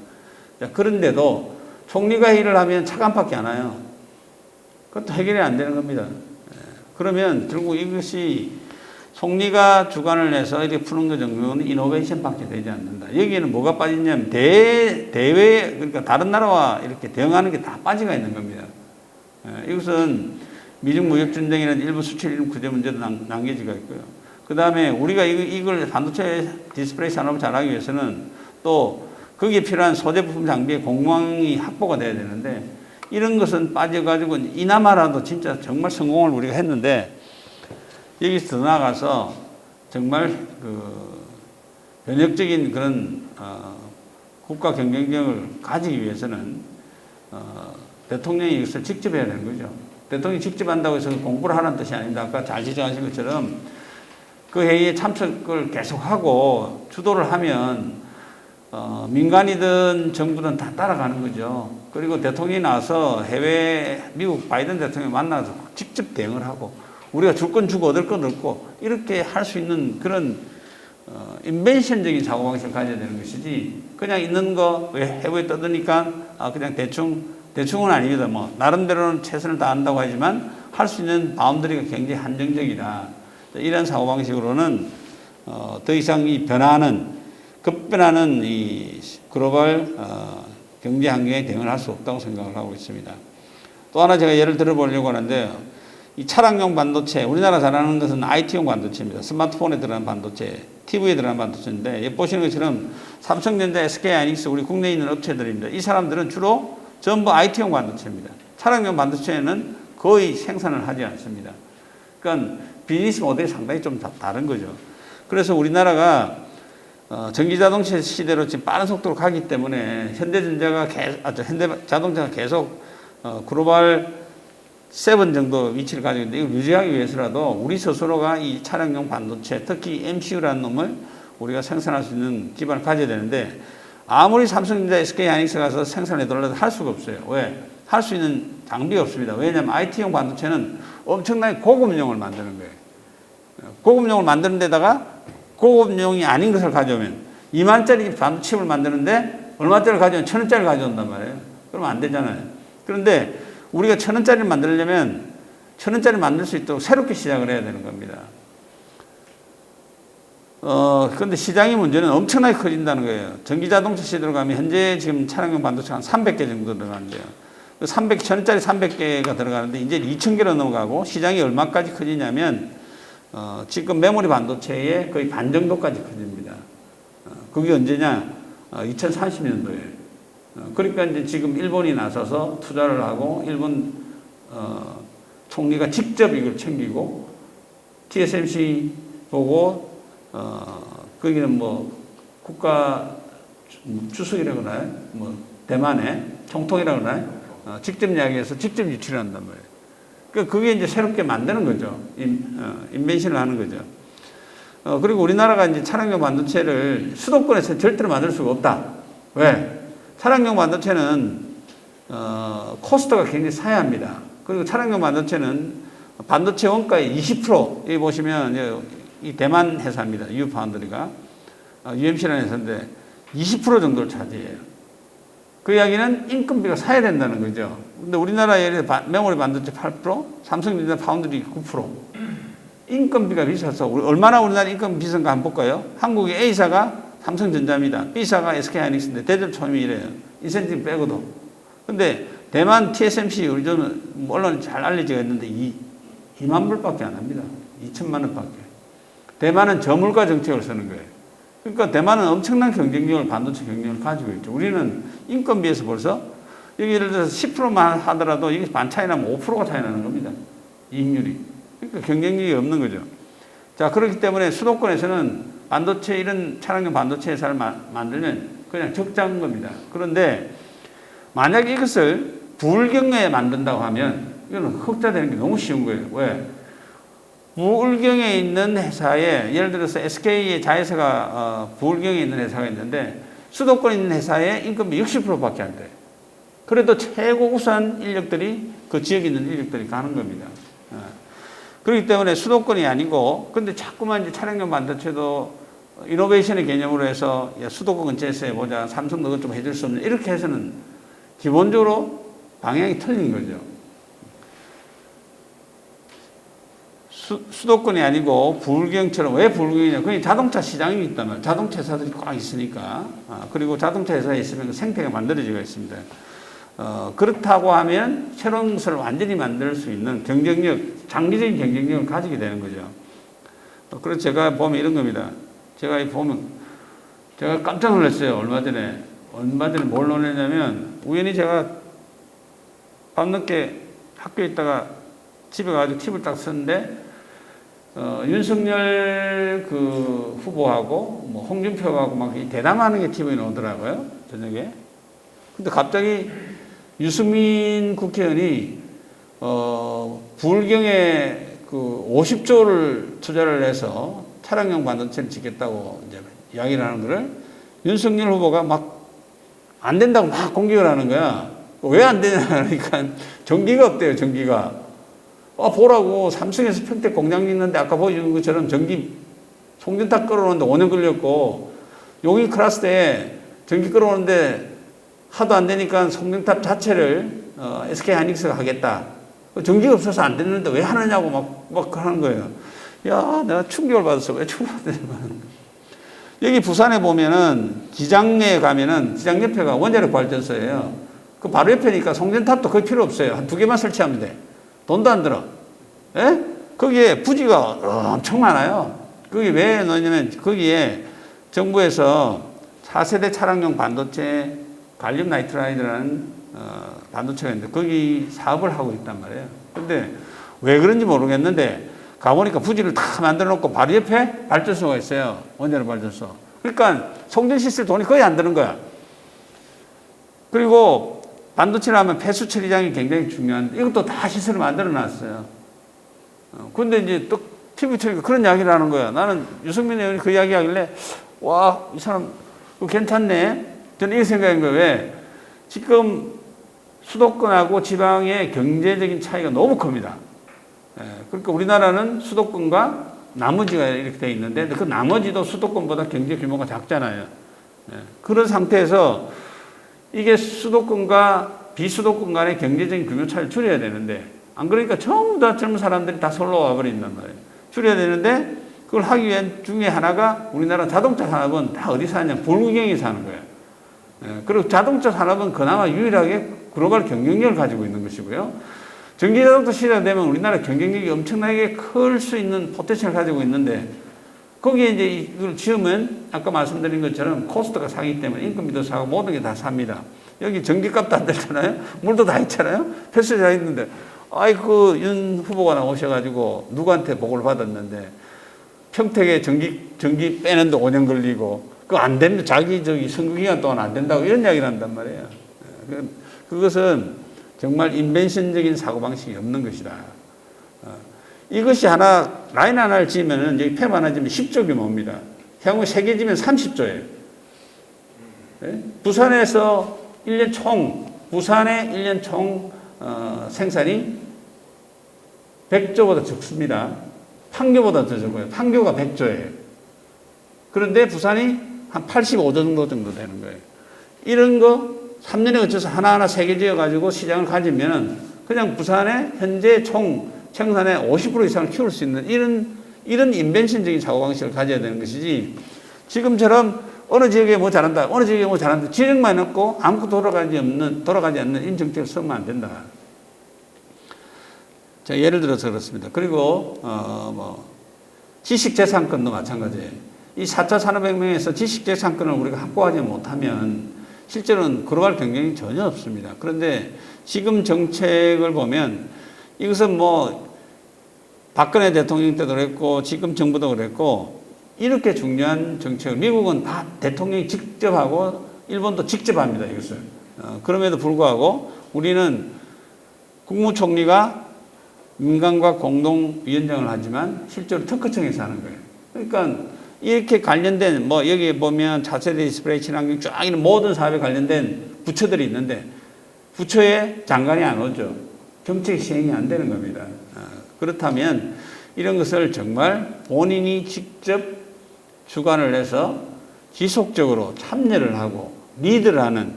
자, 그런데도 총리가 일을 하면 차관밖에 안 와요. 그것도 해결이 안 되는 겁니다. 그러면 결국 이것이 총리가 주관을 해서 이렇게 푸는 것 정도는 이노베이션밖에 되지 않는다. 여기에는 뭐가 빠지냐면 대외 그러니까 다른 나라와 이렇게 대응하는 게 다 빠져가 있는 겁니다. 이것은 미중 무역 전쟁이나 일부 수출 구제 문제도 남겨지가 있고요. 그 다음에 우리가 이걸 반도체 디스플레이 산업을 잘하기 위해서는 또 거기에 필요한 소재 부품 장비의 공방이 확보가 돼야 되는데 이런 것은 빠져가지고 이나마라도 진짜 정말 성공을 우리가 했는데 여기서 더 나아가서 정말 그 변혁적인 그런 국가 경쟁력을 가지기 위해서는 대통령이 이것을 직접 해야 되는 거죠. 대통령이 직접 한다고 해서 공부를 하라는 뜻이 아닙니다. 아까 잘 지적하신 것처럼 그 회의에 참석을 계속하고 주도를 하면 민간이든 정부든 다 따라가는 거죠. 그리고 대통령이 나와서 미국 바이든 대통령 만나서 직접 대응을 하고 우리가 줄 건 주고 얻을 건 얻고 이렇게 할 수 있는 그런 인벤션적인 사고방식을 가져야 되는 것이지 그냥 있는 거 해부에 떠드니까 그냥 대충은 아닙니다. 뭐 나름대로는 최선을 다한다고 하지만 할 수 있는 바운더리가 굉장히 한정적이다. 이런 사고방식으로는 더 이상 이 급변하는 이 글로벌 경제 환경에 대응을 할 수 없다고 생각을 하고 있습니다. 또 하나 제가 예를 들어보려고 하는데요. 이 차량용 반도체, 우리나라 잘하는 것은 IT용 반도체입니다. 스마트폰에 들어가는 반도체, TV에 들어가는 반도체인데, 여기 보시는 것처럼 삼성전자, SK하이닉스, 우리 국내에 있는 업체들입니다. 이 사람들은 주로 전부 IT용 반도체입니다. 차량용 반도체는 거의 생산을 하지 않습니다. 그러니까 비즈니스 모델이 상당히 좀 다른 거죠. 그래서 우리나라가 전기자동차 시대로 지금 빠른 속도로 가기 때문에 현대자동차가 계속 글로벌 7 정도 위치를 가지고 있는데 이걸 유지하기 위해서라도 우리 스스로가 이 차량용 반도체, 특히 MCU라는 놈을 우리가 생산할 수 있는 기반을 가져야 되는데 아무리 삼성전자, SK하이닉스 가서 생산해 달라도 할 수가 없어요. 왜? 할 수 있는 장비가 없습니다. 왜냐하면 IT용 반도체는 엄청나게 고급용을 만드는 거예요. 고급용을 만드는 데다가 고급용이 아닌 것을 가져오면 2만짜리 반도체를 만드는데 얼마짜리를 가져오면 1,000원짜리를 가져온단 말이에요. 그러면 안 되잖아요. 그런데 우리가 1,000원짜리를 만들려면 1,000원짜리 만들 수 있도록 새롭게 시작을 해야 되는 겁니다. 그런데 시장의 문제는 엄청나게 커진다는 거예요. 전기자동차 시대로 가면 현재 지금 차량용 반도체가 한 300개 정도 들어가는데요. 1,000원짜리 300개가 들어가는데 이제 2,000개로 넘어가고 시장이 얼마까지 커지냐면 지금 메모리 반도체의 거의 반 정도까지 커집니다. 그게 언제냐? 2030년도에. 그러니까 이제 지금 일본이 나서서 투자를 하고 일본 총리가 직접 이걸 챙기고 TSMC 보고 거기는 뭐 국가 주석이라고 하나요? 뭐 대만의 총통이라고 하나요? 직접 이야기해서 직접 유출을 한단 말이에요. 그러니까 그게 이제 새롭게 만드는 거죠. 인벤션을 하는 거죠. 그리고 우리나라가 이제 차량용 반도체를 수도권에서 절대로 만들 수가 없다. 왜? 차량용 반도체는 코스트가 굉장히 상이합니다. 그리고 차량용 반도체는 반도체 원가의 20% 여기 보시면 이 대만 회사입니다. 유파운드리가 UMC라는 회사인데 20% 정도를 차지해요. 그 이야기는 인건비가 사야 된다는 거죠. 근데 우리나라 예를 들어 메모리 반도체 8%, 삼성전자 파운드리 9%. 인건비가 비싸서 얼마나 우리나라 인건비 비싼가 한번 볼까요? 한국의 A사가 삼성전자입니다. B사가 SK하이닉스인데 대접 초임이 이래요. 인센티브 빼고도. 근데 대만 TSMC 우리 좀 언론에 잘 알려져 있는데 2만 불밖에 안 합니다. 2천만 원밖에. 대만은 저물가 정책을 쓰는 거예요. 그러니까 대만은 엄청난 경쟁력을 반도체 경쟁력을 가지고 있죠. 우리는 인건비에서 벌써 여기 예를 들어서 10%만 하더라도 이게 반 차이 나면 5%가 차이 나는 겁니다. 이익률이. 그러니까 경쟁력이 없는 거죠. 자, 그렇기 때문에 수도권에서는 반도체 이런 차량용 반도체 회사를 만들면 그냥 적자인 겁니다. 그런데 만약 이것을 불경에 만든다고 하면 이거는 흑자되는 게 너무 쉬운 거예요. 왜? 부울경에 있는 회사에, 예를 들어서 SK의 자회사가 부울경에 있는 회사가 있는데 수도권에 있는 회사에 임금이 60%밖에 안 돼요. 그래도 최고 우수한 인력들이 그 지역에 있는 인력들이 가는 겁니다. 그렇기 때문에 수도권이 아니고, 근데 자꾸만 이제 차량용 반도체도 이노베이션의 개념으로 해서 야, 수도권 근처에서 해보자, 삼성 너가 좀 해줄 수 없는, 이렇게 해서는 기본적으로 방향이 틀린 거죠. 수도권이 아니고 부울경처럼, 왜 부울경이냐? 그게 자동차 시장이 있다면, 자동차 회사들이 꽉 있으니까, 그리고 자동차 회사에 있으면 그 생태가 만들어지고 있습니다. 그렇다고 하면 새로운 것을 완전히 만들 수 있는 경쟁력, 장기적인 경쟁력을 가지게 되는 거죠. 그래서 제가 보면 이런 겁니다. 제가 깜짝 놀랐어요. 얼마 전에 뭘 놀랐냐면, 우연히 제가 밤늦게 학교에 있다가 집에 가가지고 팁을 딱 썼는데, 윤석열 그 후보하고 뭐 홍준표하고 막 대담하는 게 TV에 나오더라고요. 저녁에. 근데 갑자기 유승민 국회의원이 부울경에 그 50조를 투자를 해서 차량용 반도체를 짓겠다고 이제 이야기를 하는 거를 윤석열 후보가 막 안 된다고 막 공격을 하는 거야. 왜 안 되냐 그러니까 전기가 없대요. 전기가. 보라고 삼성에서 평택 공장 짓는데 아까 보여준 것처럼 전기 송전탑 끌어오는데 5년 걸렸고, 용인 클래스 때 전기 끌어오는데 하도 안 되니까 송전탑 자체를 SK 하이닉스가 하겠다. 전기가 없어서 안 됐는데 왜 하느냐고 막 하는 거예요. 야, 내가 충격을 받았어. 왜 충격을 받았냐. 여기 부산에 보면은 기장에 가면은 기장 옆에가 원자력 발전소예요. 그 바로 옆에니까 송전탑도 거의 필요 없어요. 한 2개만 설치하면 돼. 돈도 안 들어. 예? 거기에 부지가 엄청 많아요. 그게 왜 넣냐면 거기에 정부에서 4세대 차량용 반도체 갈륨 나이트라이드라는 반도체가 있는데 거기 사업을 하고 있단 말이에요. 근데 왜 그런지 모르겠는데 가보니까 부지를 다 만들어 놓고 바로 옆에 발전소가 있어요. 원자력 발전소. 그러니까 송전 시설 돈이 거의 안 드는 거야. 그리고 반도체를 하면 폐수 처리장이 굉장히 중요한데 이것도 다 시설을 만들어 놨어요. 근데 이제 또 TV 틀니까 그런 이야기를 하는 거야. 나는 유승민 의원이 그 이야기 하길래 와, 이 사람 그거 괜찮네. 저는 이렇게 생각한 거예요. 왜? 지금 수도권하고 지방의 경제적인 차이가 너무 큽니다. 그러니까 우리나라는 수도권과 나머지가 이렇게 돼 있는데 그 나머지도 수도권보다 경제 규모가 작잖아요. 그런 상태에서 이게 수도권과 비수도권 간의 경제적인 규모 차이를 줄여야 되는데, 안 그러니까 전부 다 젊은 사람들이 다 서울로 와버린단 말이에요. 줄여야 되는데, 그걸 하기 위한 중에 하나가 우리나라 자동차 산업은 다 어디 사냐? 부울경에 사는 거예요. 그리고 자동차 산업은 그나마 유일하게 글로벌 경쟁력을 가지고 있는 것이고요. 전기자동차 시대가 되면 우리나라 경쟁력이 엄청나게 클 수 있는 포텐셜을 가지고 있는데, 거기에 이제 이걸 지으면 아까 말씀드린 것처럼 코스트가 사기 때문에 인건비도 사고 모든 게 다 삽니다. 여기 전기값도 안 들잖아요. 물도 다 있잖아요. 폐수 다 있는데, 윤 후보가 나오셔가지고 누구한테 보고를 받았는데 평택에 전기 빼는데 5년 걸리고 그거 안 됩니다. 자기 선거 기간 동안 안 된다고 이런 이야기를 한단 말이에요. 그것은 정말 인벤션적인 사고방식이 없는 것이다. 이것이 라인 하나를 지으면, 여기 팹 하나 지으면 10조 규모입니다. 향후 3개 지면 30조예요. 네? 부산의 1년 총 생산이 100조보다 적습니다. 판교보다 더 적어요. 판교가 100조예요. 그런데 부산이 한 85조 정도 되는 거예요. 이런 거 3년에 걸쳐서 하나하나 3개 지어가지고 시장을 가지면 그냥 부산의 현재 총 생산의 50% 이상을 키울 수 있는 이런 인벤션적인 사고방식을 가져야 되는 것이지, 지금처럼 어느 지역에 뭐 잘한다, 어느 지역에 뭐 잘한다, 지역만 해놓고 아무것도 돌아가지 않는 이런 정책을 쓰면 안 된다. 자, 예를 들어서 그렇습니다. 그리고, 지식재산권도 마찬가지예요. 이 4차 산업혁명에서 지식재산권을 우리가 확보하지 못하면 실제로는 글로벌 경쟁이 전혀 없습니다. 그런데 지금 정책을 보면 이것은 박근혜 대통령 때도 그랬고 지금 정부도 그랬고, 이렇게 중요한 정책을 미국은 다 대통령이 직접 하고 일본도 직접 합니다. 이것을. 그럼에도 불구하고 우리는 국무총리가 민간과 공동위원장을 하지만 실제로 특허청에서 하는 거예요. 그러니까 이렇게 관련된 뭐 여기 보면 차세대 디스플레이 친환경 쫙 이런 모든 사업에 관련된 부처들이 있는데 부처에 장관이 안 오죠. 정책 시행이 안 되는 겁니다. 그렇다면 이런 것을 정말 본인이 직접 주관을 해서 지속적으로 참여를 하고 리드를 하는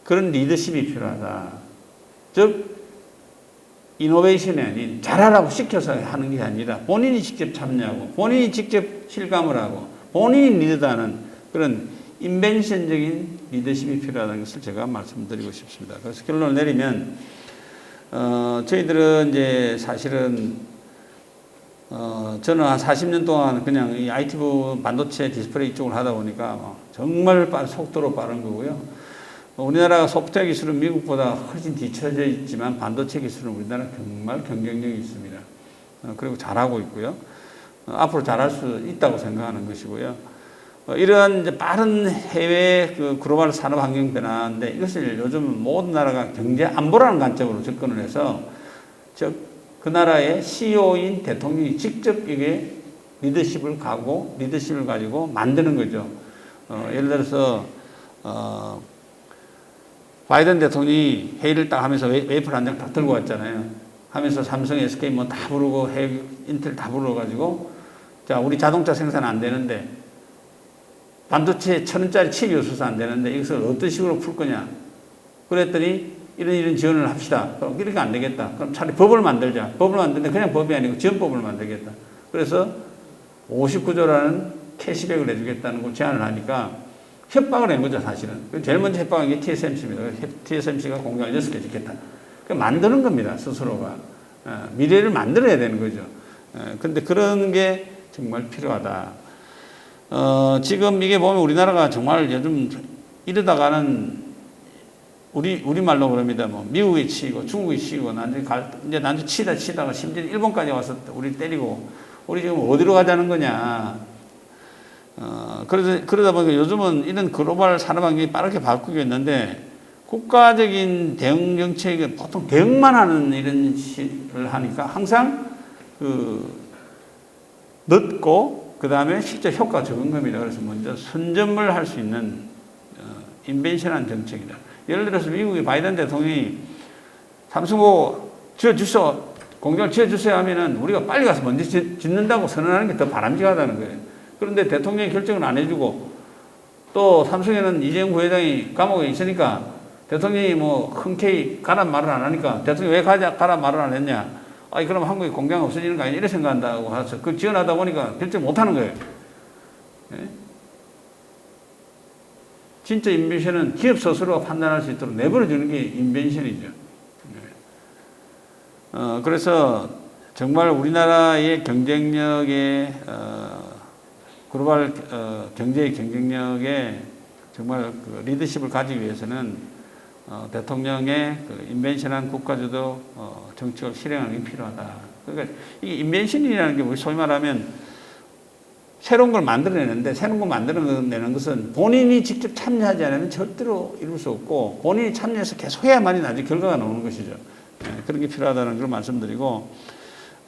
그런 리더십이 필요하다. 즉 이노베이션이 아닌 잘하라고 시켜서 하는 게 아니라 본인이 직접 참여하고 본인이 직접 실감을 하고 본인이 리드하는 그런 인벤션적인 리더십이 필요하다는 것을 제가 말씀드리고 싶습니다. 그래서 결론을 내리면 저희들은 이제 사실은 저는 한 40년 동안 그냥 이 IT부 반도체 디스플레이 쪽을 하다 보니까 정말 속도로 빠른 거고요. 우리나라가 소프트웨어 기술은 미국보다 훨씬 뒤처져 있지만 반도체 기술은 우리나라 정말 경쟁력이 있습니다. 그리고 잘하고 있고요. 앞으로 잘할 수 있다고 생각하는 것이고요. 이러한 이제 빠른 해외 그 글로벌 산업 환경 변화인데 이것을 요즘 모든 나라가 경제 안보라는 관점으로 접근을 해서 즉 그 나라의 CEO인 대통령이 직접 이게 리더십을 가지고 만드는 거죠. 예를 들어서 바이든 대통령이 회의를 딱 하면서 웨이플 한 장 딱 들고 왔잖아요. 하면서 삼성, SK 뭐 다 부르고 인텔 다 불러가지고 자 우리 자동차 생산 안 되는데 반도체 1,000원짜리 칩이 없어서 안 되는데 이것을 어떤 식으로 풀 거냐. 그랬더니 이런 지원을 합시다. 그럼 이렇게 안 되겠다. 그럼 차라리 법을 만들자. 법을 만드는데 그냥 법이 아니고 지원법을 만들겠다. 그래서 59조라는 캐시백을 해주겠다는 걸 제안을 하니까 협박을 한 거죠, 사실은. 제일 먼저 협박한 게 TSMC입니다. TSMC가 공장을 6개 짓겠다. 만드는 겁니다, 스스로가. 미래를 만들어야 되는 거죠. 근데 그런 게 정말 필요하다. 지금 이게 보면 우리나라가 정말 요즘 이러다가는 우리말로 그럽니다. 뭐, 미국이 치고, 중국이 치고, 난주 치다가 심지어 일본까지 와서 우리 때리고, 우리 지금 어디로 가자는 거냐. 그러다 보니까 요즘은 이런 글로벌 산업 환경이 빠르게 바꾸고 있는데, 국가적인 대응 정책이 보통 대응만 하는 이런 식을 하니까 항상 늦고, 그 다음에 실제 효과가 적은 겁니다. 그래서 먼저 선점을 할 수 있는 인벤션한 정책이다. 예를 들어서 미국의 바이든 대통령이 삼성고 지어주소, 공장을 지어주세요 하면은 우리가 빨리 가서 먼저 짓는다고 선언하는 게 더 바람직하다는 거예요. 그런데 대통령이 결정을 안 해주고 또 삼성에는 이재용 부회장이 감옥에 있으니까 대통령이 뭐 흔쾌히 가란 말을 안 하니까 대통령이 왜 가란 말을 안 했냐. 아니, 그럼 한국에 공장 없어지는 거 아니냐. 이렇게 생각한다고 해서 그 지원하다 보니까 결정 못 하는 거예요. 예? 진짜 인벤션은 기업 스스로가 판단할 수 있도록 내버려주는 게 인벤션이죠. 그래서 정말 우리나라의 경쟁력에, 글로벌 경제의 경쟁력에 정말 그 리더십을 가지기 위해서는 대통령의 그 인벤션한 국가주도 정책을 실행하는 게 필요하다. 그러니까 이 인벤션이라는 게 우리 소위 말하면 새로운 걸 만들어내는데 새로운 걸 만들어내는 것은 본인이 직접 참여하지 않으면 절대로 이룰 수 없고 본인이 참여해서 계속 해야만이 나중에 결과가 나오는 것이죠. 그런 게 필요하다는 걸 말씀드리고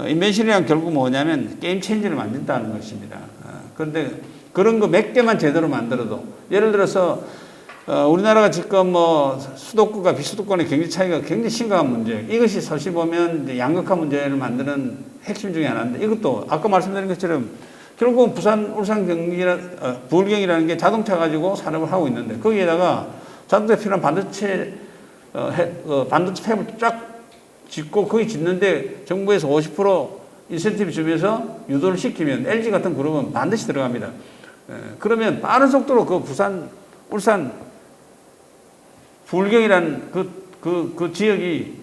인벤션이란 결국 뭐냐면 게임 체인지를 만든다는 것입니다. 그런데 그런 거 몇 개만 제대로 만들어도 예를 들어서 우리나라가 지금 뭐 수도권과 비수도권의 경제 차이가 굉장히 심각한 문제. 이것이 사실 보면 이제 양극화 문제를 만드는 핵심 중에 하나인데 이것도 아까 말씀드린 것처럼 결국은 부산, 울산 부울경이라는 게 자동차 가지고 산업을 하고 있는데 거기에다가 자동차에 필요한 반도체 팹을 쫙 짓고 거기 짓는데 정부에서 50% 인센티브 주면서 유도를 시키면 LG 같은 그룹은 반드시 들어갑니다. 그러면 빠른 속도로 그 부산, 울산, 부울경이라는 그 지역이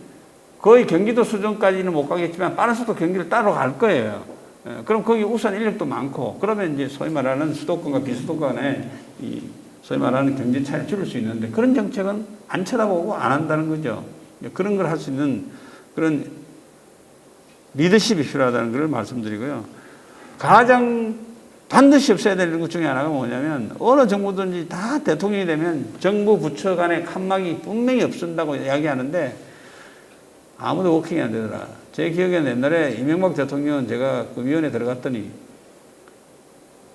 거의 경기도 수준까지는 못 가겠지만 빠른 속도 경기를 따라갈 거예요. 그럼 거기 우선 인력도 많고 그러면 이제 소위 말하는 수도권과 비수도권 간의 이 소위 말하는 경제 차이를 줄일 수 있는데 그런 정책은 안 쳐다보고 안 한다는 거죠. 그런 걸 할 수 있는 그런 리더십이 필요하다는 걸 말씀드리고요. 가장 반드시 없어야 될 것 중에 하나가 뭐냐면 어느 정부든지 다 대통령이 되면 정부 부처 간의 칸막이 분명히 없앤다고 이야기하는데 아무도 워킹이 안 되더라. 제 기억에는 옛날에 이명박 대통령은 제가 그 위원회 들어갔더니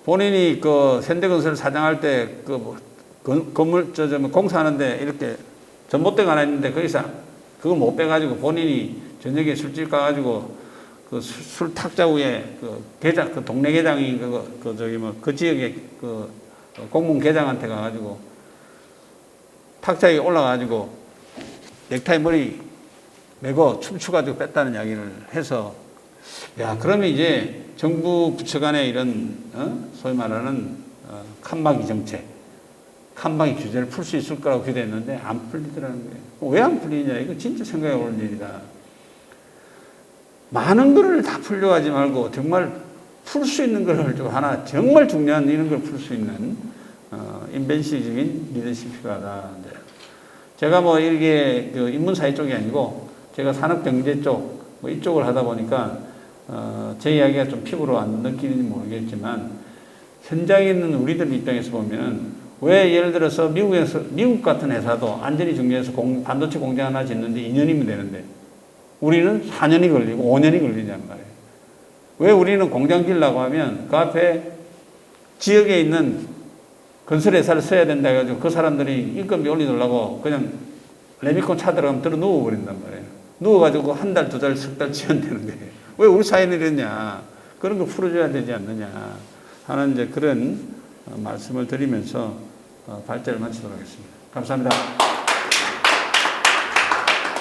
본인이 그 현대건설 사장할 때 그 건물 공사하는데 이렇게 전봇대가 하나 있는데 거기서 그걸 못 빼가지고 본인이 저녁에 술집 가가지고 그 술 탁자 위에 그 계장 그 동네 계장이 그 지역에 그 공무원 계장한테 가가지고 탁자에 올라가가지고 넥타이 머리 메고 춤추가지고 뺐다는 이야기를 해서 야 그러면 이제 정부 부처 간의 이런 소위 말하는 칸막이 정책, 칸막이 규제를 풀 수 있을 거라고 기대했는데 안 풀리더라는 거예요. 왜 안 풀리냐? 이거 진짜 생각해 볼 일이다. 많은 거를 다 풀려고 하지 말고 정말 풀 수 있는 거를 좀 하나 정말 중요한 이런 걸 풀 수 있는 인벤시적인 리더십이 필요하다. 제가 뭐 이게 그 인문사회 쪽이 아니고 제가 산업경제 쪽 뭐 이쪽을 하다 보니까 제 이야기가 좀 피부로 안 느끼는지 모르겠지만 현장에 있는 우리들 입장에서 보면은 왜 예를 들어서 미국 같은 회사도 안전이 중요해서 반도체 공장 하나 짓는데 2년이면 되는데 우리는 4년이 걸리고 5년이 걸리냐는 말이에요. 왜 우리는 공장 지으려고 하면 그 앞에 지역에 있는 건설회사를 써야 된다 해가지고 그 사람들이 인건비 올리려고 그냥 레미콘 차 들어가면 들어 누워버린단 말이에요. 누워가지고 한 달, 두 달, 석 달 지연되는 거예요. 왜 우리 사회는 이랬냐. 그런 거 풀어줘야 되지 않느냐 하는 이제 그런 말씀을 드리면서 발제를 마치도록 하겠습니다. 감사합니다.